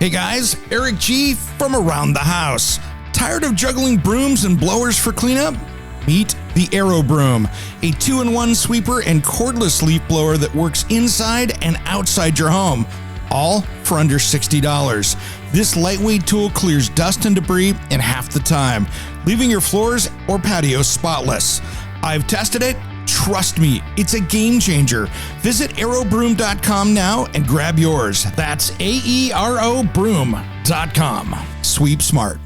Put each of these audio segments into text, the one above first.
Hey guys, Eric G from Around the House. Tired of juggling brooms and blowers for cleanup? Meet the Aero Broom, a 2-in-1 sweeper and cordless leaf blower that works inside and outside your home, all for under $60. This lightweight tool clears dust and debris in half the time, leaving your floors or patios spotless. I've tested it. Trust me, it's a game changer. Visit aerobroom.com now and grab yours. That's AERO broom.com. Sweep smart.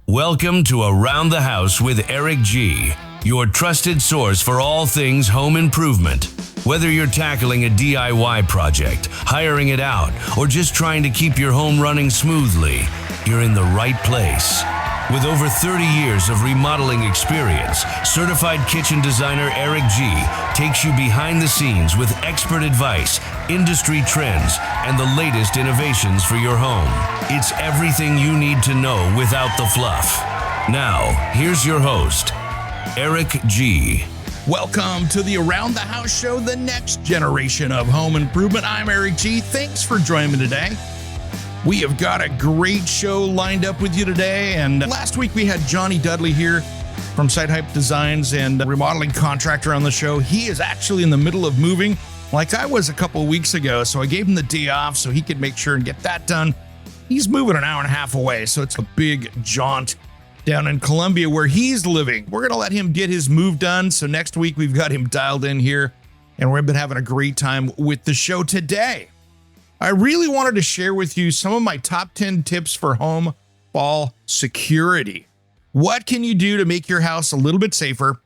Welcome to Around the House with Eric G, your trusted source for all things home improvement. Whether you're tackling a DIY project, hiring it out, or just trying to keep your home running smoothly, you're in the right place. With over 30 years of remodeling experience, certified kitchen designer Eric G takes you behind the scenes with expert advice, industry trends, and the latest innovations for your home. It's everything you need to know without the fluff. Now, here's your host, Eric G. Welcome to the Around the House show, the next generation of home improvement. I'm Eric G. Thanks for joining me today. We have got a great show lined up with you today. And last week we had Johnny Dudley here from Site Hype Designs and remodeling contractor on the show. He is actually in the middle of moving like I was a couple of weeks ago. So I gave him the day off so he could make sure and get that done. He's moving an hour and a half away. So it's a big jaunt down in Columbia where he's living. We're going to let him get his move done. So next week we've got him dialed in here and we've been having a great time with the show today. I really wanted to share with you some of my top 10 tips for home fall security. What can you do to make your house a little bit safer?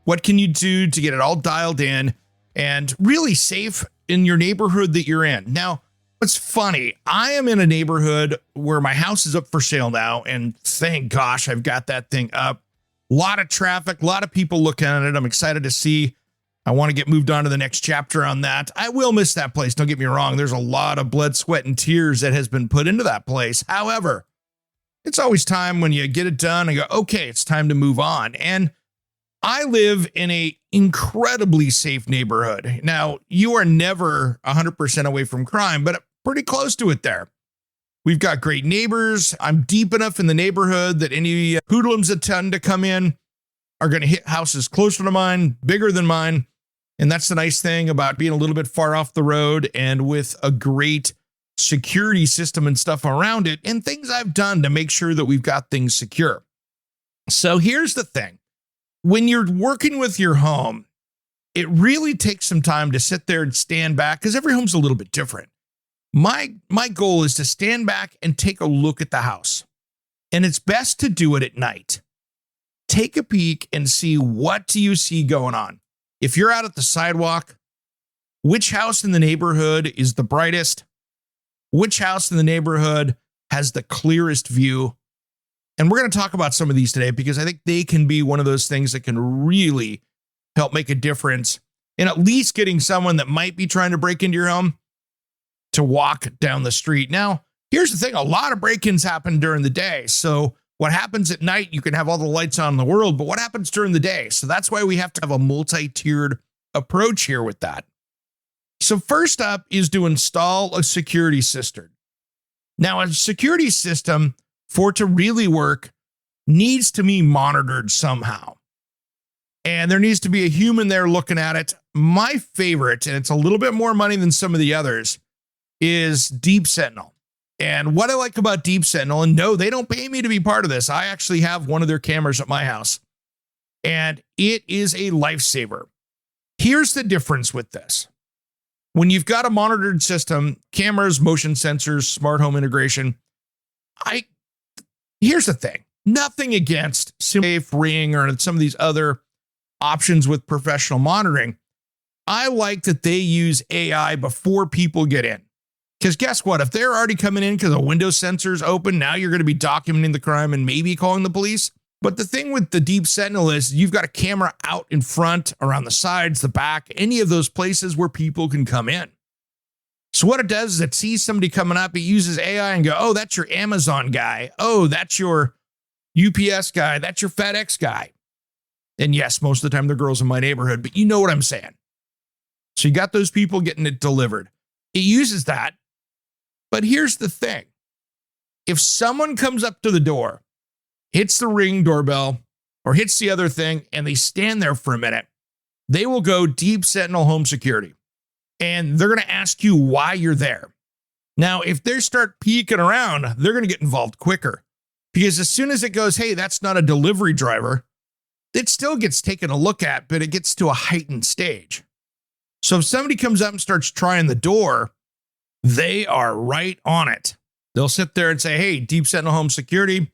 What can you do to get it all dialed in and really safe in your neighborhood that you're in? Now, what's funny, I am in a neighborhood where my house is up for sale now, and thank gosh I've got that thing up. A lot of traffic, a lot of people looking at it. I'm excited to see. I want to get moved on to the next chapter on that. I will miss that place. Don't get me wrong. There's a lot of blood, sweat, and tears that has been put into that place. However, it's always time when you get it done and go, okay, it's time to move on. And I live in a incredibly safe neighborhood. Now, you are never 100% away from crime, but pretty close to it there. We've got great neighbors. I'm deep enough in the neighborhood that any hoodlums that tend to come in are going to hit houses closer to mine, bigger than mine. And that's the nice thing about being a little bit far off the road and with a great security system and stuff around it and things I've done to make sure that we've got things secure. So here's the thing. When you're working with your home, it really takes some time to sit there and stand back because every home's a little bit different. My goal is to stand back and take a look at the house. And it's best to do it at night. Take a peek and see what do you see going on. If you're out at the sidewalk, which house in the neighborhood is the brightest? Which house in the neighborhood has the clearest view? And we're going to talk about some of these today because I think they can be one of those things that can really help make a difference in at least getting someone that might be trying to break into your home to walk down the street. Now, here's the thing. A lot of break-ins happen during the day. So what happens at night, you can have all the lights on in the world, but what happens during the day? So that's why we have to have a multi-tiered approach here with that. So first up is to install a security system. Now, a security system, for it to really work, needs to be monitored somehow. And there needs to be a human there looking at it. My favorite, and it's a little bit more money than some of the others, is Deep Sentinel. And what I like about Deep Sentinel, and no, they don't pay me to be part of this. I actually have one of their cameras at my house, and it is a lifesaver. Here's the difference with this. When you've got a monitored system, cameras, motion sensors, smart home integration, here's the thing. Nothing against Safe, Ring, or some of these other options with professional monitoring. I like that they use AI before people get in. Because guess what? If they're already coming in because a window sensor's open, now you're going to be documenting the crime and maybe calling the police. But the thing with the Deep Sentinel is you've got a camera out in front, around the sides, the back, any of those places where people can come in. So what it does is it sees somebody coming up, it uses AI and go, oh, that's your Amazon guy. Oh, that's your UPS guy. That's your FedEx guy. And yes, most of the time they're girls in my neighborhood, but you know what I'm saying. So you got those people getting it delivered. It uses that. But here's the thing. If someone comes up to the door, hits the ring doorbell, or hits the other thing, and they stand there for a minute, they will go Deep Sentinel home security. And they're going to ask you why you're there. Now, if they start peeking around, they're going to get involved quicker. Because as soon as it goes, hey, that's not a delivery driver, it still gets taken a look at, but it gets to a heightened stage. So if somebody comes up and starts trying the door, they are right on it. They'll sit there and say, hey, Deep Sentinel home security,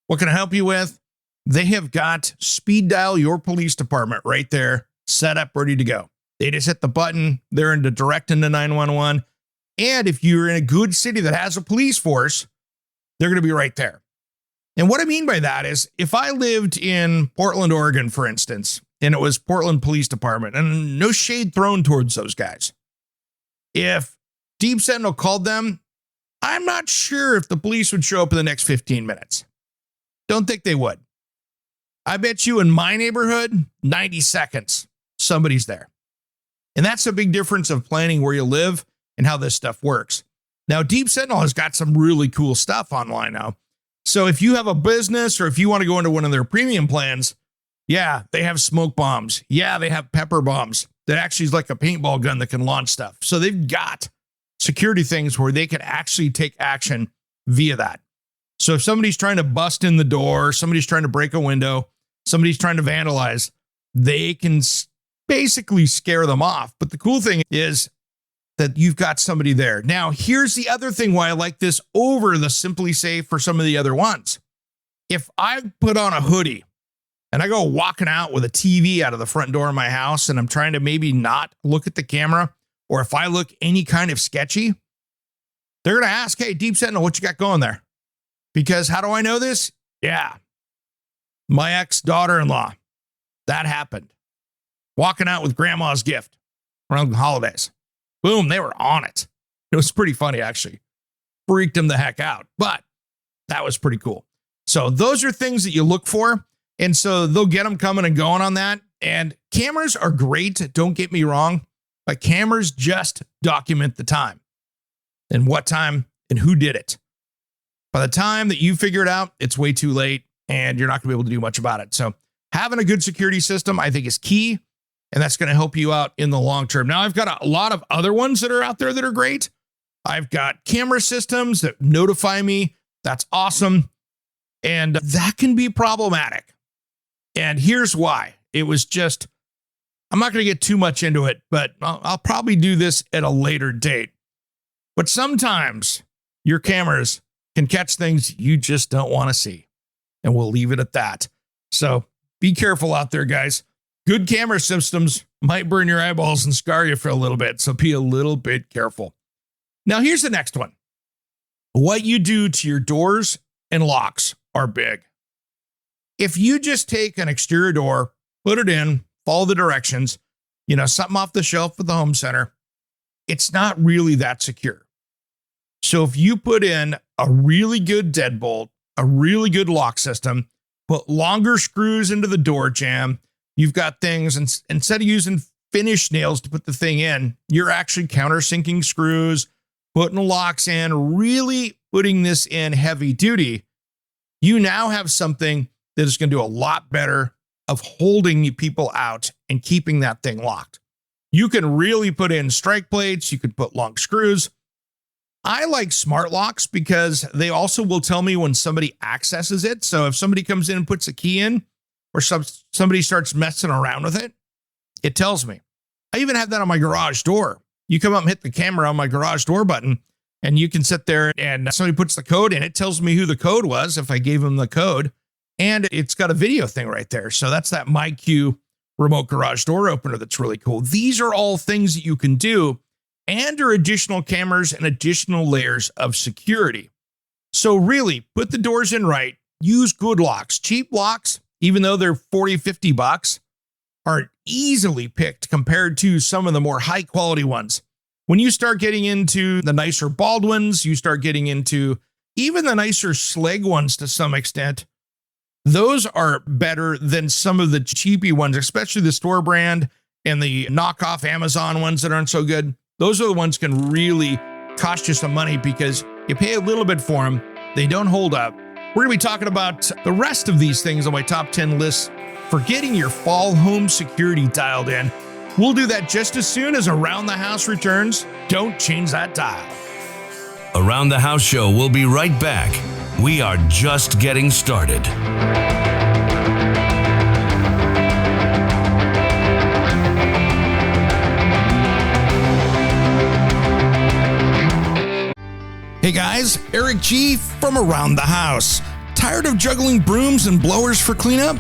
what can I help you with? They have got speed dial your police department right there, set up, ready to go. They just hit the button. They're into direct into 911. And if you're in a good city that has a police force, they're going to be right there. And what I mean by that is if I lived in Portland, Oregon, for instance, and it was Portland Police Department, and no shade thrown towards those guys, if Deep Sentinel called them, I'm not sure if the police would show up in the next 15 minutes. Don't think they would. I bet you in my neighborhood, 90 seconds, somebody's there. And that's a big difference of planning where you live and how this stuff works. Now, Deep Sentinel has got some really cool stuff online now. So if you have a business or if you want to go into one of their premium plans, yeah, they have smoke bombs. Yeah, they have pepper bombs that actually is like a paintball gun that can launch stuff. So they've got security things where they can actually take action via that. So if somebody's trying to bust in the door, somebody's trying to break a window, somebody's trying to vandalize, they can basically scare them off. But the cool thing is that you've got somebody there. Now, here's the other thing why I like this over the Simply Safe for some of the other ones. If I put on a hoodie and I go walking out with a TV out of the front door of my house and I'm trying to maybe not look at the camera, or if I look any kind of sketchy, they're going to ask, hey, Deep Sentinel, what you got going there? Because how do I know this? Yeah. My ex-daughter-in-law, that happened. Walking out with grandma's gift around the holidays. Boom, they were on it. It was pretty funny, actually. Freaked them the heck out, but that was pretty cool. So those are things that you look for. And so they'll get them coming and going on that. And cameras are great, don't get me wrong, but cameras just document the time and what time and who did it. By the time that you figure it out, it's way too late and you're not going to be able to do much about it. So having a good security system, I think, is key. And that's going to help you out in the long term. Now, I've got a lot of other ones that are out there that are great. I've got camera systems that notify me. That's awesome. And that can be problematic. And here's why. It was just, I'm not going to get too much into it, but I'll probably do this at a later date. But sometimes your cameras can catch things you just don't want to see. And we'll leave it at that. So be careful out there, guys. Good camera systems might burn your eyeballs and scar you for a little bit, so be a little bit careful. Now, here's the next one. What you do to your doors and locks are big. If you just take an exterior door, put it in, follow the directions, something off the shelf at the home center, it's not really that secure. So if you put in a really good deadbolt, a really good lock system, put longer screws into the door jamb, you've got things, and instead of using finish nails to put the thing in, you're actually countersinking screws, putting locks in, really putting this in heavy duty. You now have something that is going to do a lot better of holding people out and keeping that thing locked. You can really put in strike plates. You could put long screws. I like smart locks because they also will tell me when somebody accesses it. So if somebody comes in and puts a key in, or somebody starts messing around with it, it tells me. I even have that on my garage door. You come up and hit the camera on my garage door button, and you can sit there and somebody puts the code in. It tells me who the code was if I gave them the code, and it's got a video thing right there. So that's that MyQ remote garage door opener that's really cool. These are all things that you can do and are additional cameras and additional layers of security. So really, put the doors in right. Use good locks. Cheap locks, even though they're $40, $50, are easily picked compared to some of the more high quality ones. When you start getting into the nicer Baldwins, you start getting into even the nicer Schlage ones to some extent, those are better than some of the cheapy ones, especially the store brand and the knockoff Amazon ones that aren't so good, those are the ones that can really cost you some money because you pay a little bit for them. They don't hold up. We're going to be talking about the rest of these things on my top 10 list for getting your fall home security dialed in. We'll do that just as soon as Around the House returns. Don't change that dial. Around the House Show will be right back. We are just getting started. Hey guys, Eric G from Around the House. Tired of juggling brooms and blowers for cleanup?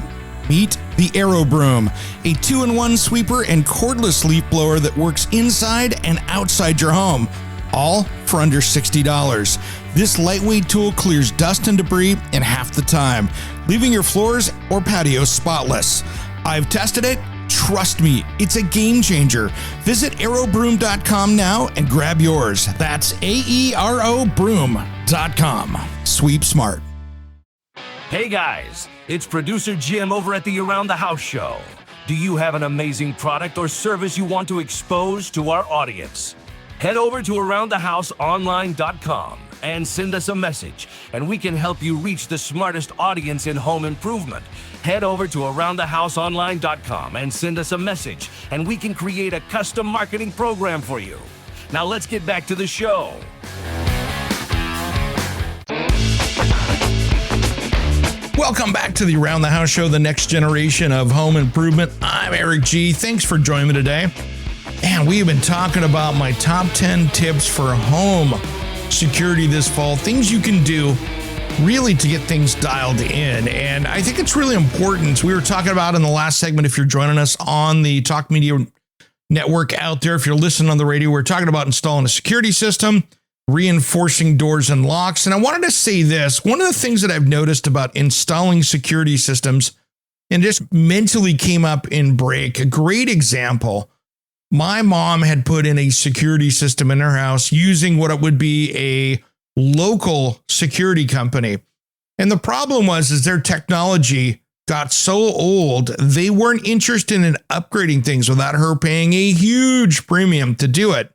Meet the Aero Broom, a 2-in-1 sweeper and cordless leaf blower that works inside and outside your home, all for under $60. This lightweight tool clears dust and debris in half the time, leaving your floors or patios spotless. I've tested it. Trust me, it's a game changer. Visit aerobroom.com now and grab yours. That's aerobroom.com. Sweep smart. Hey guys, it's producer Jim over at the Around the House Show. Do you have an amazing product or service you want to expose to our audience? Head over to aroundthehouseonline.com and send us a message, and we can help you reach the smartest audience in home improvement. Head over to aroundthehouseonline.com and send us a message, and we can create a custom marketing program for you. Now let's get back to the show. Welcome back to the Around the House Show, the next generation of home improvement. I'm Eric G. Thanks for joining me today. And we've been talking about my top 10 tips for home security this fall, things you can do really to get things dialed in. And I think it's really important. We were talking about in the last segment, if you're joining us on the Talk Media network out there, if you're listening on the radio, we're talking about installing a security system, reinforcing doors and locks. And I wanted to say this, one of the things that I've noticed about installing security systems, and just mentally came up in break, a great example. My mom had put in a security system in her house using what it would be a local security company. And the problem is their technology got so old, they weren't interested in upgrading things without her paying a huge premium to do it.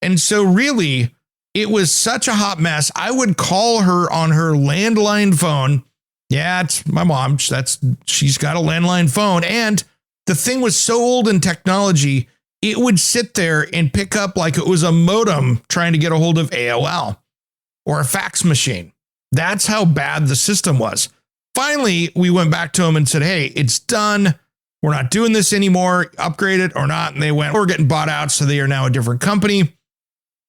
And so really, it was such a hot mess. I would call her on her landline phone. Yeah, it's my mom. She's got a landline phone. And the thing was so old in technology, it would sit there and pick up like it was a modem trying to get a hold of AOL or a fax machine. That's how bad the system was. Finally, we went back to them and said, hey, it's done. We're not doing this anymore. Upgrade it or not. And they went, we're getting bought out. So they are now a different company.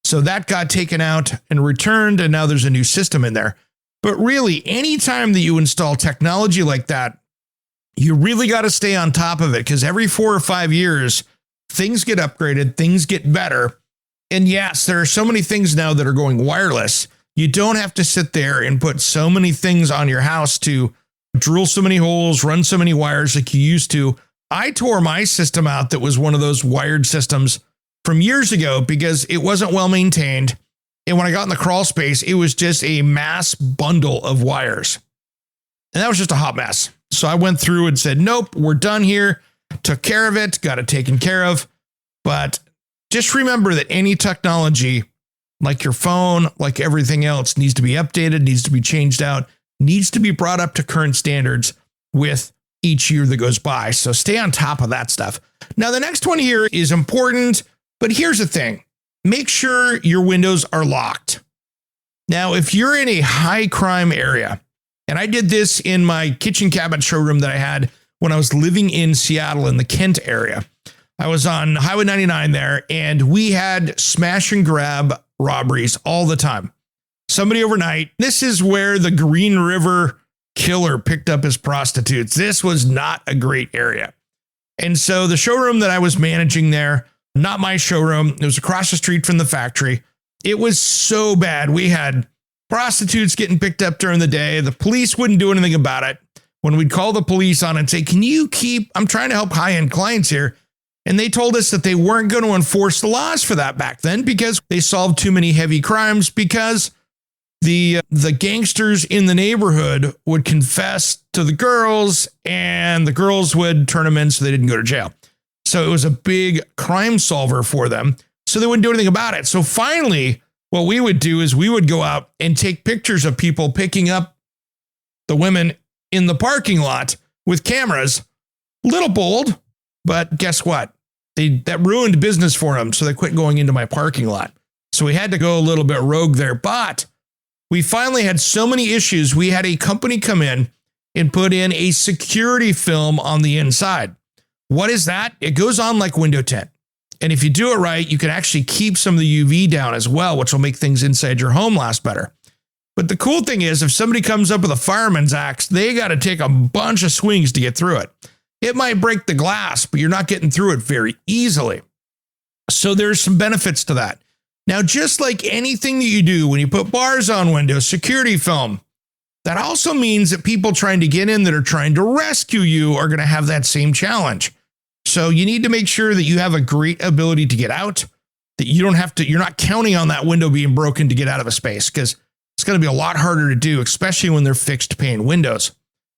So that got taken out and returned. And now there's a new system in there. But really, anytime that you install technology like that, you really got to stay on top of it, because every 4 or 5 years, things get upgraded, things get better. And yes, there are so many things now that are going wireless. You don't have to sit there and put so many things on your house to drill so many holes, run so many wires like you used to. I tore my system out that was one of those wired systems from years ago because it wasn't well maintained. And when I got in the crawl space, it was just a mass bundle of wires. And that was just a hot mess. So I went through and said, nope, we're done here. Took care of it, got it taken care of. But just remember that any technology, like your phone, like everything else, needs to be updated, needs to be changed out, needs to be brought up to current standards with each year that goes by. So stay on top of that stuff. Now, the next one here is important, but here's the thing. Make sure your windows are locked. Now, if you're in a high crime area, and I did this in my kitchen cabinet showroom that I had when I was living in Seattle in the Kent area. I was on Highway 99 there, and we had smash and grab robberies all the time. Somebody overnight. This is where the Green River killer picked up his prostitutes. This was not a great area. And so the showroom that I was managing there, not my showroom, it was across the street from the factory. It was so bad. We had prostitutes getting picked up during the day. The police wouldn't do anything about it. When we'd call the police on and say, I'm trying to help high-end clients here. And they told us that they weren't going to enforce the laws for that back then because they solved too many heavy crimes, because the gangsters in the neighborhood would confess to the girls and the girls would turn them in so they didn't go to jail. So it was a big crime solver for them. So they wouldn't do anything about it. So finally, what we would do is we would go out and take pictures of people picking up the women in the parking lot with cameras. Little bold, but guess what? That ruined business for them. So they quit going into my parking lot. So we had to go a little bit rogue there. But we finally had so many issues. We had a company come in and put in a security film on the inside. What is that? It goes on like window tint. And if you do it right, you can actually keep some of the UV down as well, which will make things inside your home last better. But the cool thing is, if somebody comes up with a fireman's axe, they got to take a bunch of swings to get through it. It might break the glass, but you're not getting through it very easily. So there's some benefits to that. Now, just like anything that you do when you put bars on windows, security film, that also means that people trying to get in that are trying to rescue you are going to have that same challenge. So you need to make sure that you have a great ability to get out, that you don't have to, you're not counting on that window being broken to get out of a space, because it's going to be a lot harder to do, especially when they're fixed pane windows.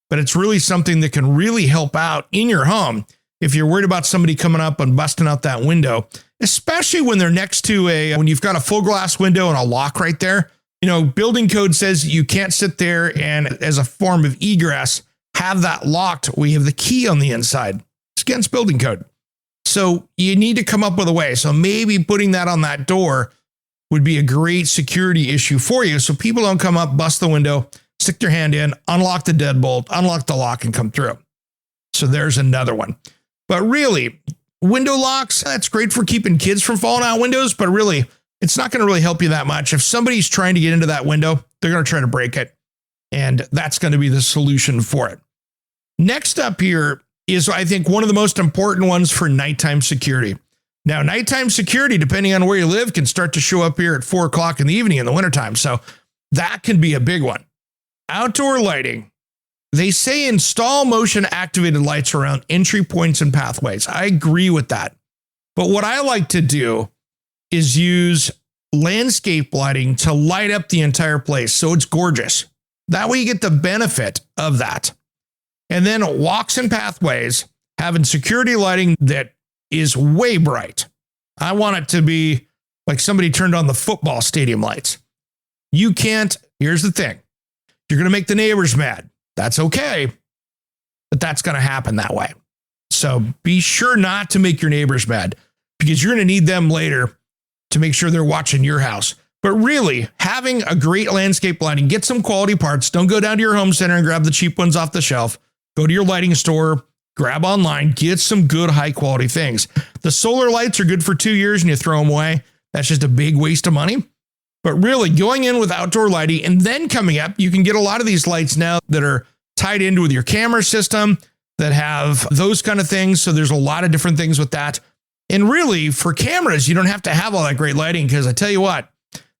But it's really something that can really help out in your home if you're worried about somebody coming up and busting out that window, especially when they're next to when you've got a full glass window and a lock right there. You know, building code says you can't sit there and as a form of egress, have that locked. We have the key on the inside. It's against building code. So you need to come up with a way. So maybe putting that on that door would be a great security issue for you. So people don't come up, bust the window, stick their hand in, unlock the deadbolt, unlock the lock and come through. So there's another one. But really, window locks, that's great for keeping kids from falling out windows, but really, it's not going to really help you that much. If somebody's trying to get into that window, they're going to try to break it. And that's going to be the solution for it. Next up here is, I think, one of the most important ones for nighttime security. Now, nighttime security, depending on where you live, can start to show up here at 4 o'clock in the evening in the wintertime. So that can be a big one. Outdoor lighting. They say install motion activated lights around entry points and pathways. I agree with that. But what I like to do is use landscape lighting to light up the entire place so it's gorgeous. That way you get the benefit of that. And then walks and pathways, having security lighting that is way bright. I want it to be like somebody turned on the football stadium lights. You can't, here's the thing. You're going to make the neighbors mad. That's okay, but that's going to happen that way. So be sure not to make your neighbors mad, because you're going to need them later to make sure they're watching your house. But really, having a great landscape lighting, get some quality parts. Don't go down to your home center and grab the cheap ones off the shelf. Go to your lighting store, grab online, get some good high quality things. The solar lights are good for 2 years and you throw them away. That's just a big waste of money. But really, going in with outdoor lighting and then coming up, you can get a lot of these lights now that are tied into with your camera system that have those kind of things. So there's a lot of different things with that. And really, for cameras, you don't have to have all that great lighting, because I tell you what,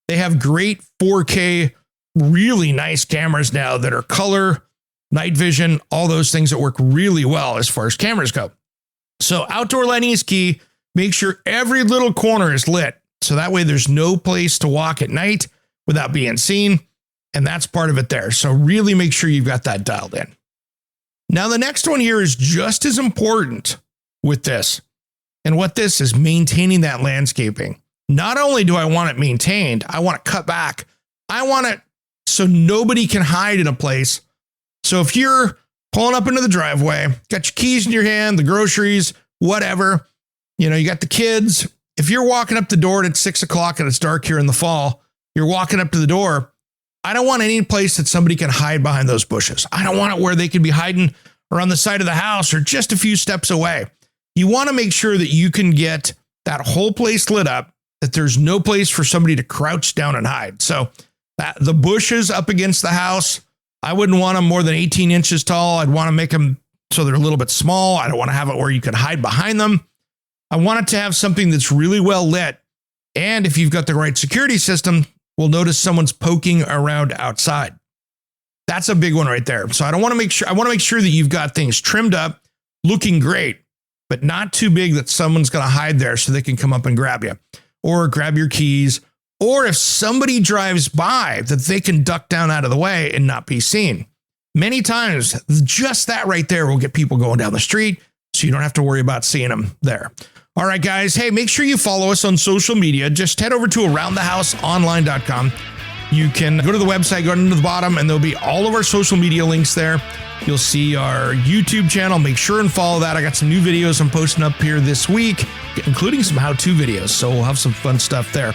they have great 4K, really nice cameras now that are color, night vision, all those things that work really well as far as cameras go. So outdoor lighting is key. Make sure every little corner is lit. So that way there's no place to walk at night without being seen. And that's part of it there. So really make sure you've got that dialed in. Now, the next one here is just as important with this. And what this is, maintaining that landscaping. Not only do I want it maintained, I want it cut back. I want it so nobody can hide in a place. So if you're pulling up into the driveway, got your keys in your hand, the groceries, whatever, you got the kids. If you're walking up the door and it's 6 o'clock and it's dark here in the fall, you're walking up to the door. I don't want any place that somebody can hide behind those bushes. I don't want it where they could be hiding around the side of the house or just a few steps away. You want to make sure that you can get that whole place lit up, that there's no place for somebody to crouch down and hide. So the bushes up against the house, I wouldn't want them more than 18 inches tall. I'd want to make them so they're a little bit small. I don't want to have it where you can hide behind them. I want it to have something that's really well lit. And if you've got the right security system, we'll notice someone's poking around outside. That's a big one right there. So I want to make sure that you've got things trimmed up, looking great, but not too big that someone's going to hide there so they can come up and grab you or grab your keys. Or if somebody drives by, that they can duck down out of the way and not be seen. Many times, just that right there will get people going down the street, so you don't have to worry about seeing them there. All right, guys. Hey, make sure you follow us on social media. Just head over to aroundthehouseonline.com. You can go to the website, go down to the bottom, and there'll be all of our social media links there. You'll see our YouTube channel. Make sure and follow that. I got some new videos I'm posting up here this week, including some how-to videos. So we'll have some fun stuff there.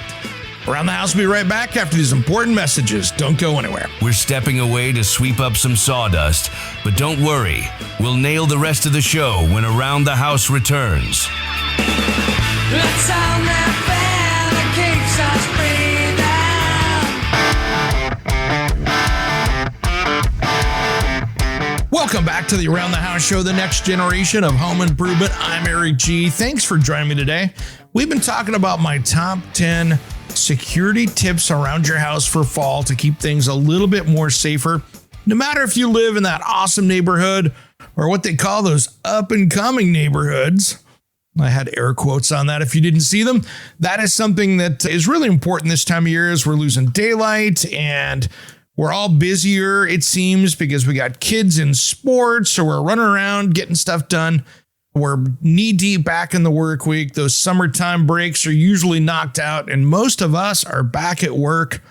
Around the House will be right back after these important messages. Don't go anywhere. We're stepping away to sweep up some sawdust, but don't worry, we'll nail the rest of the show when Around the House returns. The sound that barely keeps us breathing. Welcome back to the Around the House show, the next generation of home improvement. I'm Eric G. Thanks for joining me today. We've been talking about my top 10 security tips around your house for fall to keep things a little bit more safer. No matter if you live in that awesome neighborhood or what they call those up and coming neighborhoods. I had air quotes on that if you didn't see them. That is something that is really important this time of year as we're losing daylight and we're all busier, it seems, because we got kids in sports, so we're running around getting stuff done. We're knee deep back in the work week. Those summertime breaks are usually knocked out, and most of us are back at work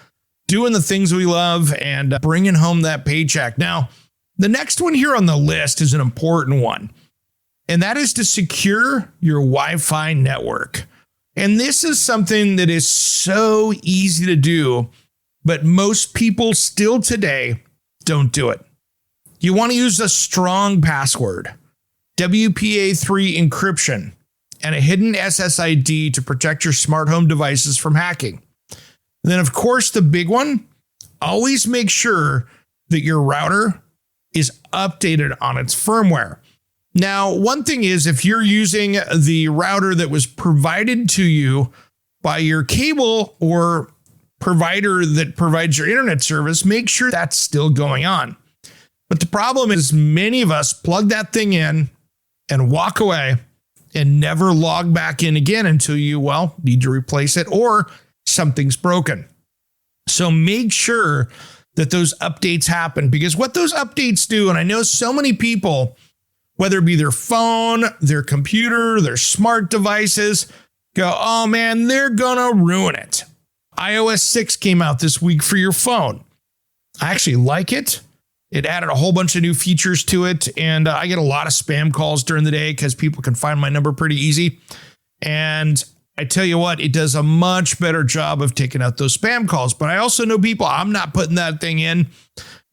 doing the things we love and bringing home that paycheck. Now, the next one here on the list is an important one, and that is to secure your Wi-Fi network. And this is something that is so easy to do, but most people still today don't do it. You want to use a strong password, WPA3 encryption, and a hidden SSID to protect your smart home devices from hacking. And then, of course, the big one, always make sure that your router is updated on its firmware. Now, one thing is, if you're using the router that was provided to you by your cable or provider that provides your internet service, make sure that's still going on. But the problem is many of us plug that thing in and walk away and never log back in again until you, need to replace it or something's broken. So make sure that those updates happen, because what those updates do, and I know so many people, whether it be their phone, their computer, their smart devices, go, oh man, they're gonna ruin it. iOS 6 came out this week for your phone. I actually like it. It added a whole bunch of new features to it, and I get a lot of spam calls during the day because people can find my number pretty easy. And I tell you what, it does a much better job of taking out those spam calls. But I also know people, I'm not putting that thing in.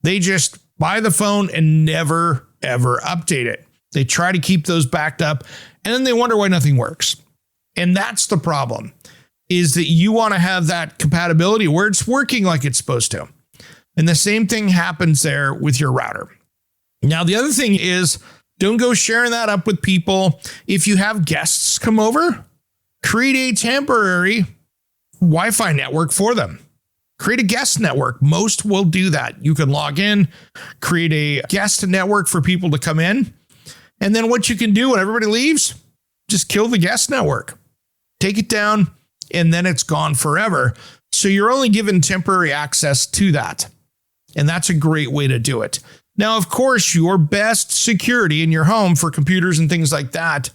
They just buy the phone and never, ever update it. They try to keep those backed up, and then they wonder why nothing works. And that's the problem, is that you want to have that compatibility where it's working like it's supposed to. And the same thing happens there with your router. Now, the other thing is, don't go sharing that up with people. If you have guests come over, create a temporary Wi-Fi network for them. Create a guest network. Most will do that. You can log in, create a guest network for people to come in. And then what you can do when everybody leaves, just kill the guest network. Take it down, and then it's gone forever. So you're only given temporary access to that. And that's a great way to do it. Now, of course, your best security in your home for computers and things like that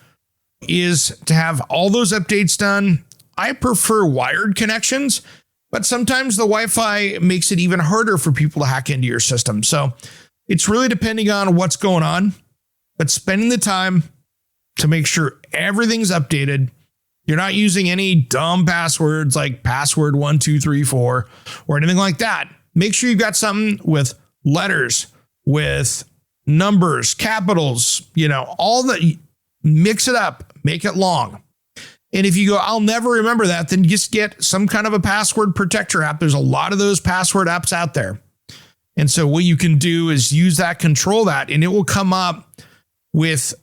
is to have all those updates done. I prefer wired connections, but sometimes the Wi-Fi makes it even harder for people to hack into your system. So it's really depending on what's going on, but spending the time to make sure everything's updated. You're not using any dumb passwords like password 1234 or anything like that. Make sure you've got something with letters, with numbers, capitals, all that. Mix it up, make it long. And if you go, I'll never remember that, then just get some kind of a password protector app. There's a lot of those password apps out there. And so what you can do is use that, control that, and it will come up with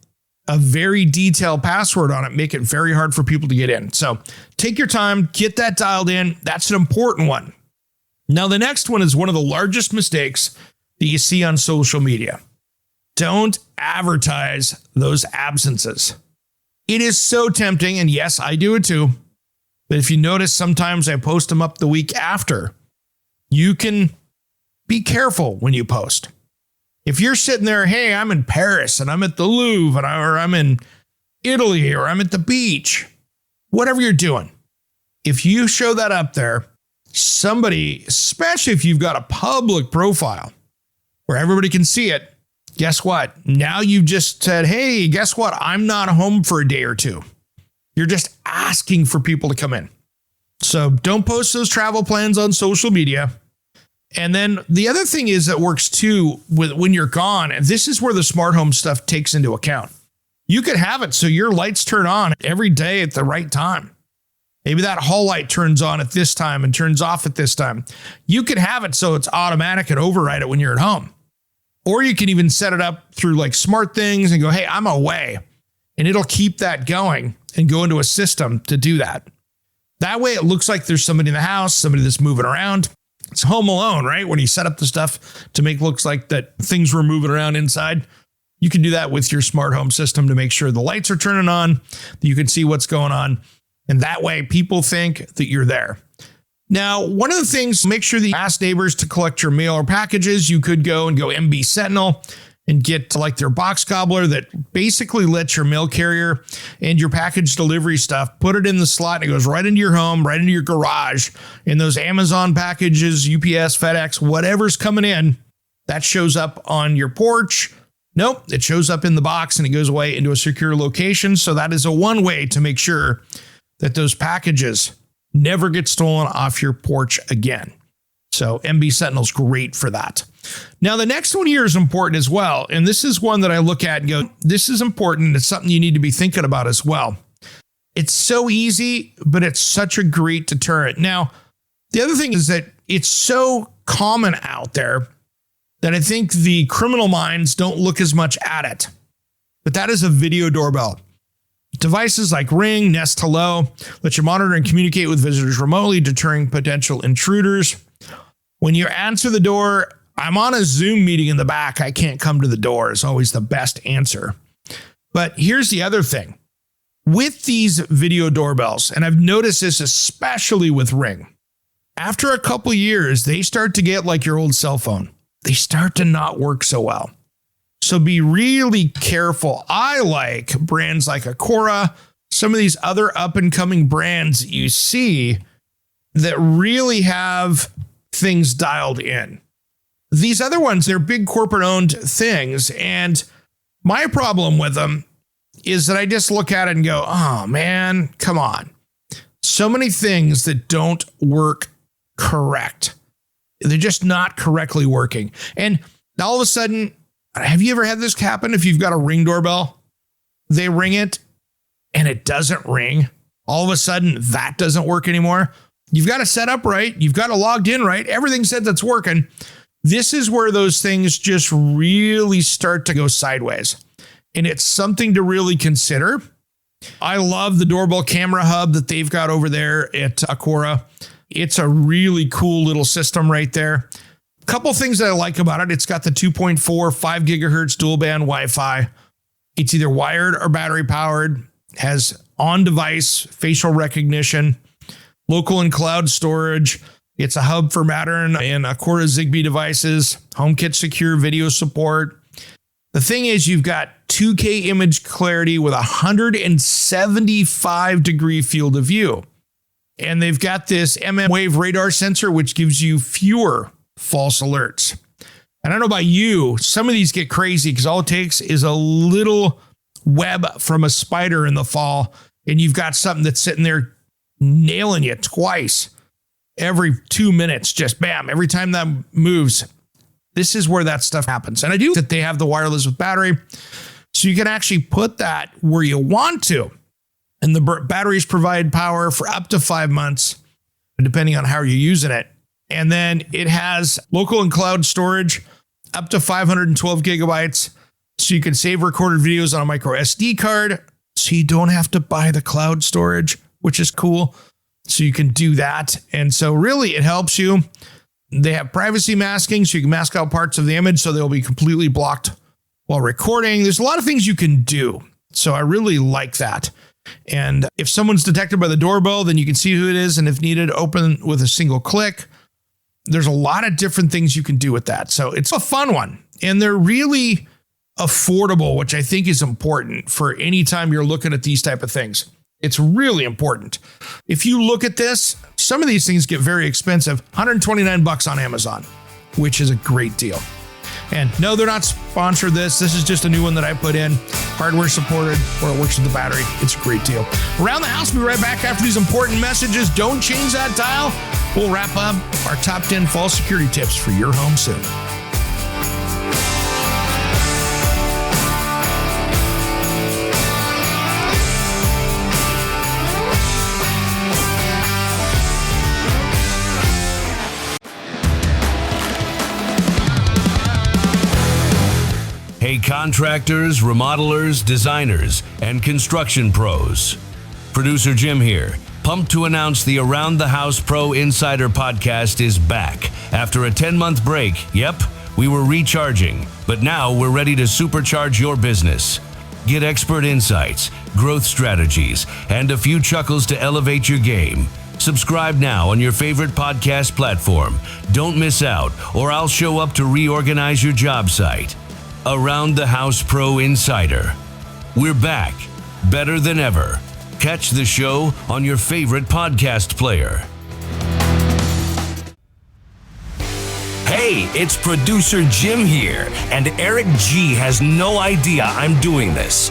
a very detailed password on it, make it very hard for people to get in. So take your time, get that dialed in. That's an important one. Now, the next one is one of the largest mistakes that you see on social media. Don't advertise those absences. It is so tempting, and yes, I do it too. But if you notice, sometimes I post them up the week after. You can be careful when you post. If you're sitting there, hey, I'm in Paris and I'm at the Louvre or I'm in Italy or I'm at the beach, whatever you're doing, if you show that up there, somebody, especially if you've got a public profile where everybody can see it, guess what? Now you've just said, hey, guess what? I'm not home for a day or two. You're just asking for people to come in. So don't post those travel plans on social media. And then the other thing is that works too with when you're gone, and this is where the smart home stuff takes into account. You could have it so your lights turn on every day at the right time. Maybe that hall light turns on at this time and turns off at this time. You could have it so it's automatic and override it when you're at home. Or you can even set it up through like smart things and go, hey, I'm away. And it'll keep that going and go into a system to do that. That way it looks like there's somebody in the house, somebody that's moving around. It's Home Alone, right? When you set up the stuff to make it looks like that things were moving around inside. You can do that with your smart home system to make sure the lights are turning on, that you can see what's going on. And that way people think that you're there. Now, one of the things, make sure that you ask neighbors to collect your mail or packages. You could go Deep Sentinel and get like their box gobbler that basically lets your mail carrier and your package delivery stuff, put it in the slot and it goes right into your home, right into your garage. And those Amazon packages, UPS, FedEx, whatever's coming in, that shows up on your porch. Nope, it shows up in the box and it goes away into a secure location. So that is one way to make sure that those packages never get stolen off your porch again. So MB Sentinel's great for that. Now, the next one here is important as well. And this is one that I look at and go, this is important. It's something you need to be thinking about as well. It's so easy, but it's such a great deterrent. Now, the other thing is that it's so common out there that I think the criminal minds don't look as much at it. But that is a video doorbell. Devices like Ring, Nest Hello, let you monitor and communicate with visitors remotely, deterring potential intruders. When you answer the door, I'm on a Zoom meeting in the back, I can't come to the door is always the best answer. But here's the other thing. With these video doorbells, and I've noticed this especially with Ring, after a couple years, they start to get like your old cell phone. They start to not work so well. So be really careful. I like brands like Acora, some of these other up and coming brands that you see that really have things dialed in. These other ones, they're big corporate owned things. And my problem with them is that I just look at it and go, oh man, come on. So many things that don't work correct. They're just not correctly working. And all of a sudden, have you ever had this happen? If you've got a Ring doorbell, they ring it and it doesn't ring. All of a sudden, that doesn't work anymore. You've got to set up right. You've got to logged in right. Everything said that's working. This is where those things just really start to go sideways. And it's something to really consider. I love the doorbell camera hub that they've got over there at Acora. It's a really cool little system right there. A couple things that I like about it. It's got the 2.4, 5 gigahertz dual band Wi-Fi. It's either wired or battery powered, has on-device facial recognition, local and cloud storage. It's a hub for Matter and Acora Zigbee devices, HomeKit secure video support. The thing is, you've got 2K image clarity with 175 degree field of view. And they've got this wave radar sensor, which gives you fewer false alerts. I don't know about you, some of these get crazy because all it takes is a little web from a spider in the fall, and you've got something that's sitting there nailing you twice every 2 minutes, just bam, every time that moves. This is where that stuff happens. And I do that they have the wireless with battery, so you can actually put that where you want to. And the batteries provide power for up to 5 months, depending on how you're using it. And then it has local and cloud storage up to 512 gigabytes. So you can save recorded videos on a micro SD card. So you don't have to buy the cloud storage, which is cool. So you can do that. And so really it helps you. They have privacy masking, so you can mask out parts of the image so they'll be completely blocked while recording. There's a lot of things you can do. So I really like that. And if someone's detected by the doorbell, then you can see who it is. And if needed, open with a single click. there's a lot of different things you can do with that. So it's a fun one. And they're really affordable, which I think is important for any time you're looking at these type of things. It's really important. If you look at this, some of these things get very expensive. $129 on Amazon, which is a great deal. And no, they're not sponsored this. This is just a new one that I put in. Hardware supported, or it works with the battery. It's a great deal. Around the House, we'll be right back after these important messages. Don't change that dial. We'll wrap up our top 10 fall security tips for your home soon. Hey, contractors, remodelers, designers, and construction pros. Producer Jim here, pumped to announce the Around the House Pro Insider podcast is back. After a 10-month break, yep, we were recharging, but now we're ready to supercharge your business. Get expert insights, growth strategies, and a few chuckles to elevate your game. Subscribe now on your favorite podcast platform. Don't miss out, or I'll show up to reorganize your job site. Around the House Pro Insider. We're back, better than ever. Catch the show on your favorite podcast player. Hey, it's producer Jim here, and Eric G has no idea I'm doing this.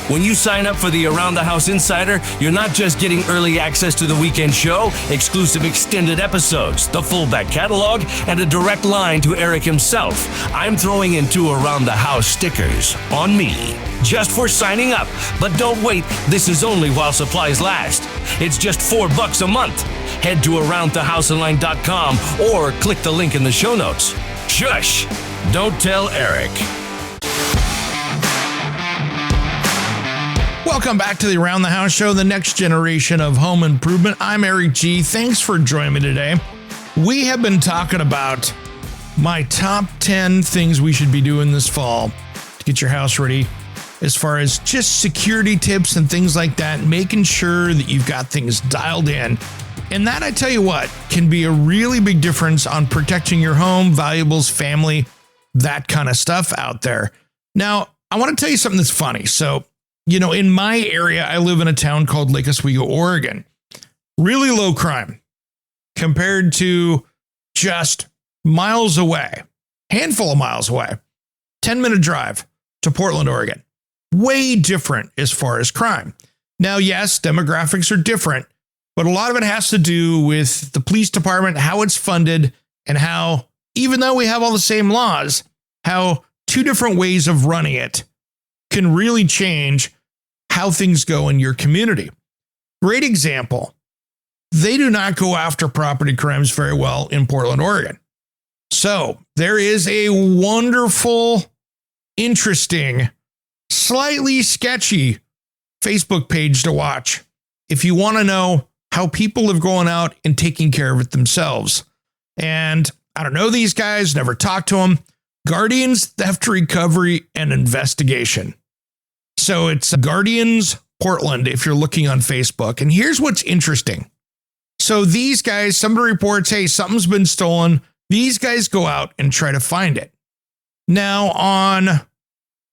When you sign up for the Around the House Insider, you're not just getting early access to the weekend show, exclusive extended episodes, the full back catalog, and a direct line to Eric himself. I'm throwing in 2 Around the House stickers on me, just for signing up. But don't wait, this is only while supplies last. It's just $4 a month. Head to aroundthehouseonline.com or click the link in the show notes. Shush! Don't tell Eric. Welcome back to the Around the House Show, the next generation of home improvement. I'm Eric G. Thanks for joining me today. We have been talking about my top 10 things we should be doing this fall to get your house ready, as far as just security tips and things like that, making sure that you've got things dialed in. And that, I tell you what, can be a really big difference on protecting your home, valuables, family, that kind of stuff out there. Now, I want to tell you something that's funny. So, in my area, I live in a town called Lake Oswego, Oregon. Really low crime compared to just miles away, handful of miles away, 10-minute drive to Portland, Oregon. Way different as far as crime. Now, yes, demographics are different, but a lot of it has to do with the police department, how it's funded, and how, even though we have all the same laws, how 2 different ways of running it can really change how things go in your community. Great example. They do not go after property crimes very well in Portland, Oregon. So there is a wonderful, interesting, slightly sketchy Facebook page to watch if you want to know how people have gone out and taking care of it themselves. And I don't know these guys, never talked to them. Guardians Theft Recovery and Investigation. So it's Guardians Portland if you're looking on Facebook. And here's what's interesting. So these guys, somebody reports, hey, something's been stolen. These guys go out and try to find it. Now on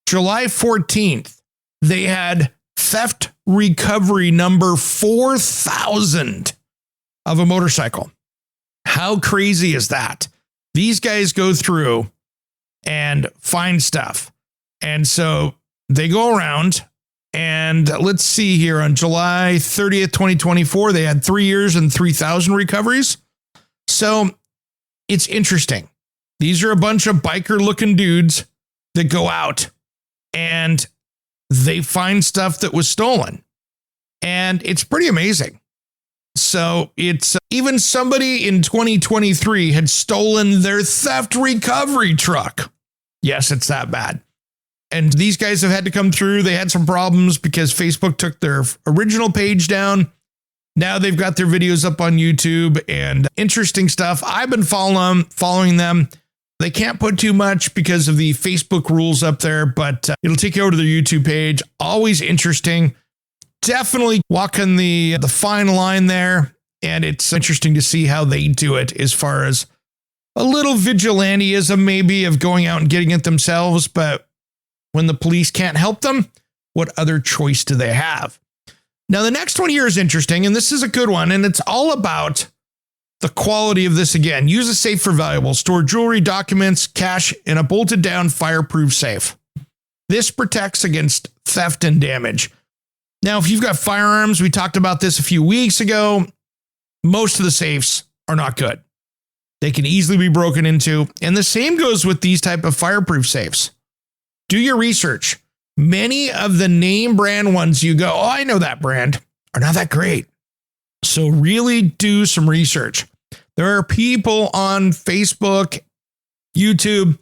July 14th, they had theft recovery number 4,000 of a motorcycle. How crazy is that? These guys go through and find stuff. And so they go around, and let's see here, on July 30th, 2024, they had 3 years and 3,000 recoveries. So it's interesting. These are a bunch of biker looking dudes that go out and they find stuff that was stolen. And it's pretty amazing. So it's even somebody in 2023 had stolen their theft recovery truck. Yes, it's that bad. And these guys have had to come through. They had some problems because Facebook took their original page down. Now they've got their videos up on YouTube and interesting stuff. I've been following them. They can't put too much because of the Facebook rules up there, but it'll take you over to their YouTube page. Always interesting. Definitely walking the fine line there. And it's interesting to see how they do it as far as a little vigilantism maybe of going out and getting it themselves, but when the police can't help them, what other choice do they have? Now, the next one here is interesting, and this is a good one, and it's all about the quality of this again. Use a safe for valuables. Store jewelry, documents, cash in a bolted down fireproof safe. This protects against theft and damage. Now, if you've got firearms, we talked about this a few weeks ago, most of the safes are not good. They can easily be broken into, and the same goes with these type of fireproof safes. Do your research. Many of the name brand ones you go, oh, I know that brand, are not that great. So really do some research. There are people on Facebook, YouTube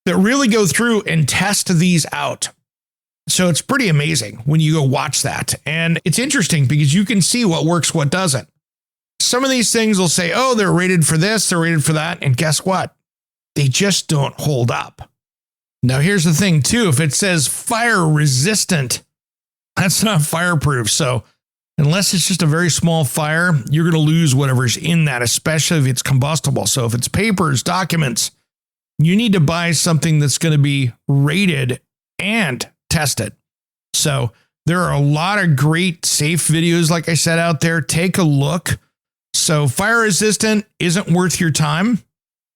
that really go through and test these out. So it's pretty amazing when you go watch that. And it's interesting because you can see what works, what doesn't. Some of these things will say, oh, they're rated for this, they're rated for that. And guess what? They just don't hold up. Now, here's the thing, too. If it says fire resistant, that's not fireproof. So unless it's just a very small fire, you're going to lose whatever's in that, especially if it's combustible. So if it's papers, documents, you need to buy something that's going to be rated and tested. So there are a lot of great safe videos, like I said, out there. Take a look. So fire resistant isn't worth your time.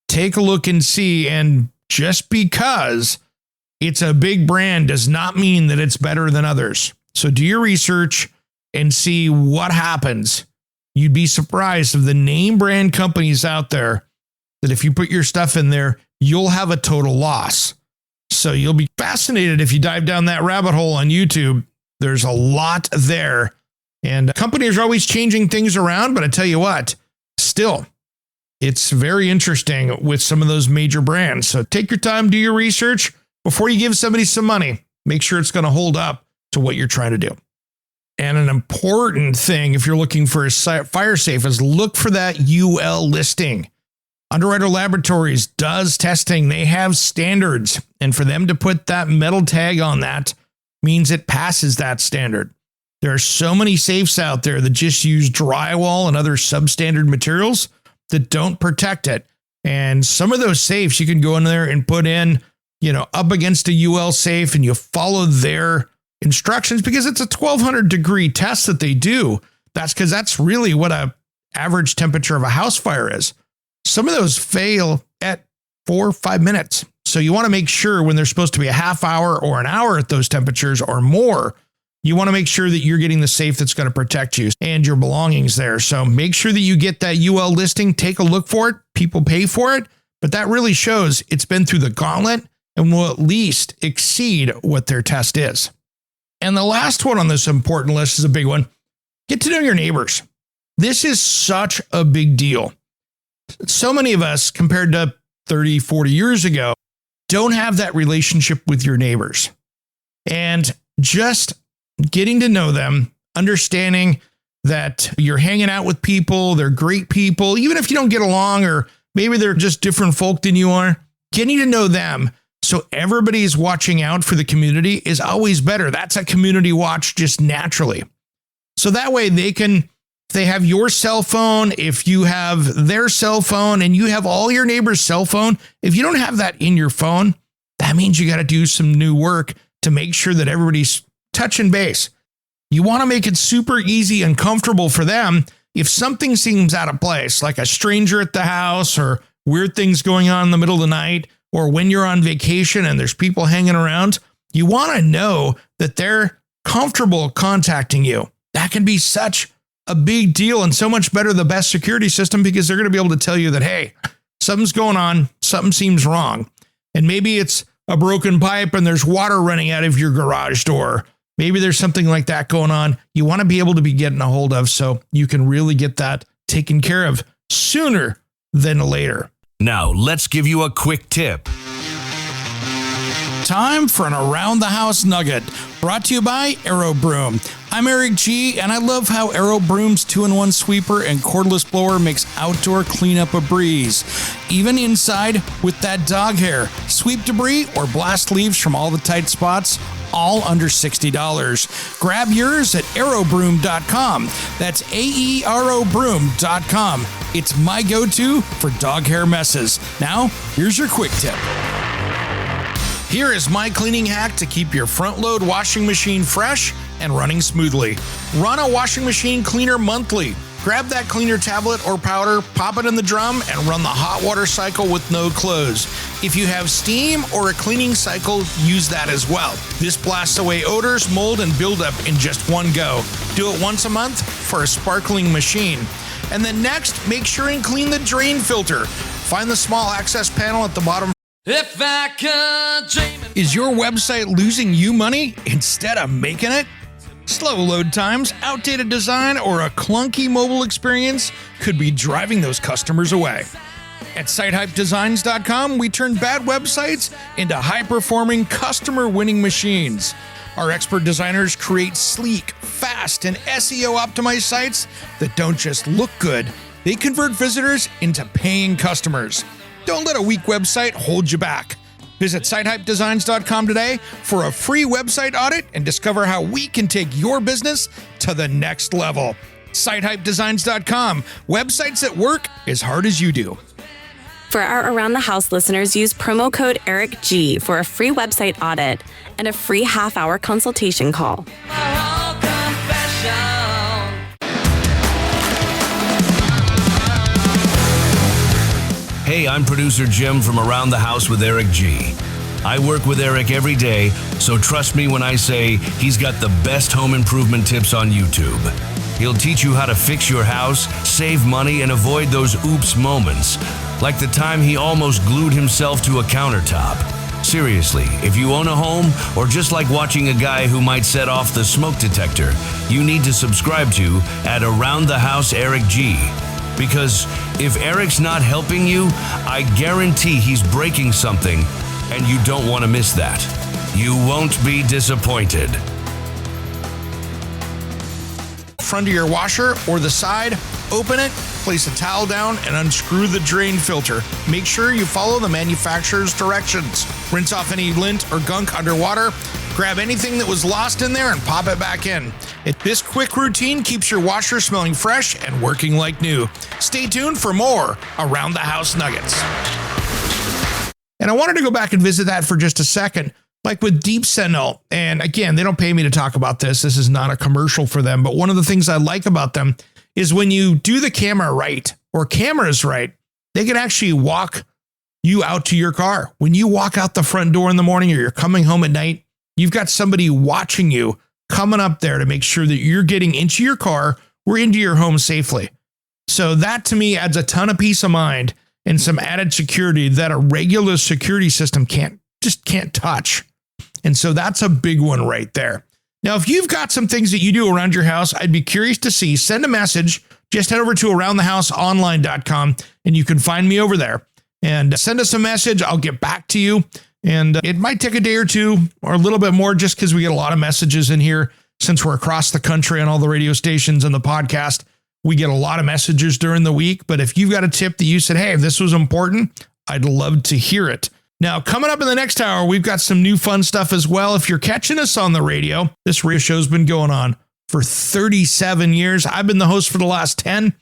Take a look and see. And just because it's a big brand does not mean that it's better than others. So do your research and see what happens. You'd be surprised of the name brand companies out there that if you put your stuff in there, you'll have a total loss. So you'll be fascinated if you dive down that rabbit hole on YouTube. There's a lot there. And companies are always changing things around, but I tell you what, still, it's very interesting with some of those major brands. So take your time, do your research before you give somebody some money. Make sure it's going to hold up to what you're trying to do. And an important thing, if you're looking for a fire safe, is look for that UL listing. Underwriter Laboratories does testing. They have standards. And for them to put that metal tag on that means it passes that standard. There are so many safes out there that just use drywall and other substandard materials that don't protect it. And some of those safes you can go in there and put in, up against a UL safe, and you follow their instructions because it's a 1200 degree test that they do. That's because that's really what a average temperature of a house fire is. Some of those fail at 4 or 5 minutes. So you want to make sure when they're supposed to be a half hour or an hour at those temperatures or more, you want to make sure that you're getting the safe that's going to protect you and your belongings there. So make sure that you get that UL listing, take a look for it. People pay for it, but that really shows it's been through the gauntlet and will at least exceed what their test is. And the last one on this important list is a big one. Get to know your neighbors. This is such a big deal. So many of us, compared to 30, 40 years ago, don't have that relationship with your neighbors. And just getting to know them, understanding that you're hanging out with people, they're great people, even if you don't get along, or maybe they're just different folk than you are, getting to know them so everybody's watching out for the community is always better. That's a community watch just naturally. So that way they have your cell phone, if you have their cell phone, and you have all your neighbors' cell phone, if you don't have that in your phone, that means you got to do some new work to make sure that everybody's touching base. You want to make it super easy and comfortable for them. If something seems out of place, like a stranger at the house or weird things going on in the middle of the night, or when you're on vacation and there's people hanging around, you want to know that they're comfortable contacting you. That can be such a big deal and so much better the best security system because they're going to be able to tell you that, hey, something's going on, something seems wrong. And maybe it's a broken pipe and there's water running out of your garage door. Maybe there's something like that going on. You want to be able to be getting a hold of so you can really get that taken care of sooner than later. Now, let's give you a quick tip. Time for an Around the House Nugget, brought to you by Aero Broom. I'm Eric G, and I love how Aero Broom's 2-in-1 sweeper and cordless blower makes outdoor cleanup a breeze. Even inside with that dog hair. Sweep debris or blast leaves from all the tight spots, all under $60. Grab yours at aerobroom.com. That's AEROBroom.com. It's my go-to for dog hair messes. Now, here's your quick tip. Here is my cleaning hack to keep your front-load washing machine fresh and running smoothly. Run a washing machine cleaner monthly. Grab that cleaner tablet or powder, pop it in the drum, and run the hot water cycle with no close. If you have steam or a cleaning cycle, use that as well. This blasts away odors, mold, and buildup in just one go. Do it once a month for a sparkling machine. And then next, make sure and clean the drain filter. Find the small access panel at the bottom. If I could dream it. Is your website losing you money instead of making it? Slow load times, outdated design, or a clunky mobile experience could be driving those customers away. At SiteHypeDesigns.com, we turn bad websites into high-performing, customer-winning machines. Our expert designers create sleek, fast, and SEO-optimized sites that don't just look good, they convert visitors into paying customers. Don't let a weak website hold you back. Visit SiteHypeDesigns.com today for a free website audit and discover how we can take your business to the next level. SiteHypeDesigns.com. Websites that work as hard as you do. For our Around the House listeners, use promo code EricG for a free website audit and a free half-hour consultation call. Oh, confession. Hey, I'm producer Jim from Around the House with Eric G. I work with Eric every day, so trust me when I say he's got the best home improvement tips on YouTube. He'll teach you how to fix your house, save money, and avoid those oops moments, like the time he almost glued himself to a countertop. Seriously, if you own a home, or just like watching a guy who might set off the smoke detector, you need to subscribe to at Around the House Eric G. Because if Eric's not helping you, I guarantee he's breaking something, and you don't want to miss that. You won't be disappointed. Front of your washer or the side, open it, place a towel down, and unscrew the drain filter. Make sure you follow the manufacturer's directions. Rinse off any lint or gunk underwater. Grab anything that was lost in there and pop it back in. This quick routine keeps your washer smelling fresh and working like new. Stay tuned for more Around the House Nuggets. And I wanted to go back and visit that for just a second, like with Deep Sentinel. And again, they don't pay me to talk about this. This is not a commercial for them. But one of the things I like about them is when you do the camera right, or cameras right, they can actually walk you out to your car. When you walk out the front door in the morning or you're coming home at night, you've got somebody watching you coming up there to make sure that you're getting into your car or into your home safely. So that to me adds a ton of peace of mind and some added security that a regular security system can't touch. And so that's a big one right there. Now, if you've got some things that you do around your house, I'd be curious to see. Send a message. Just head over to aroundthehouseonline.com and you can find me over there. And send us a message. I'll get back to you. And it might take a day or two or a little bit more just because we get a lot of messages in here since we're across the country on all the radio stations and the podcast. We get a lot of messages during the week. But if you've got a tip that you said, hey, this was important, I'd love to hear it. Now, coming up in the next hour, we've got some new fun stuff as well. If you're catching us on the radio, this radio show's been going on for 37 years. I've been the host for the last 10,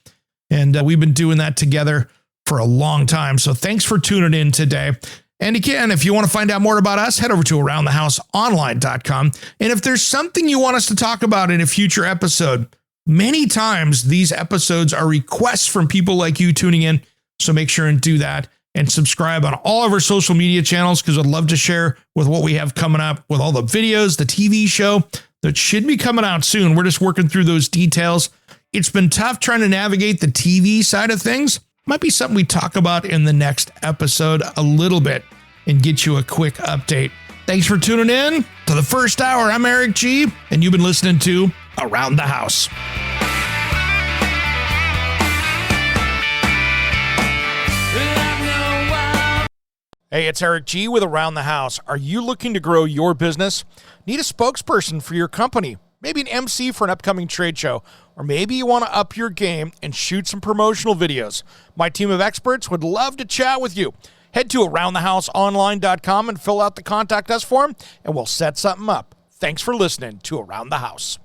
and we've been doing that together for a long time. So thanks for tuning in today. And again, if you want to find out more about us, head over to aroundthehouseonline.com. And if there's something you want us to talk about in a future episode, many times these episodes are requests from people like you tuning in. So make sure and do that and subscribe on all of our social media channels, because I'd love to share with what we have coming up with all the videos, the TV show that should be coming out soon. We're just working through those details. It's been tough trying to navigate the TV side of things. Might be something we talk about in the next episode a little bit and get you a quick update. Thanks for tuning in to the first hour. I'm Eric G, and you've been listening to Around the House. Hey, it's Eric G with Around the House. Are you looking to grow your business? Need a spokesperson for your company? Maybe an MC for an upcoming trade show? Or maybe you want to up your game and shoot some promotional videos? My team of experts would love to chat with you. Head to aroundthehouseonline.com and fill out the contact us form, and we'll set something up. Thanks for listening to Around the House.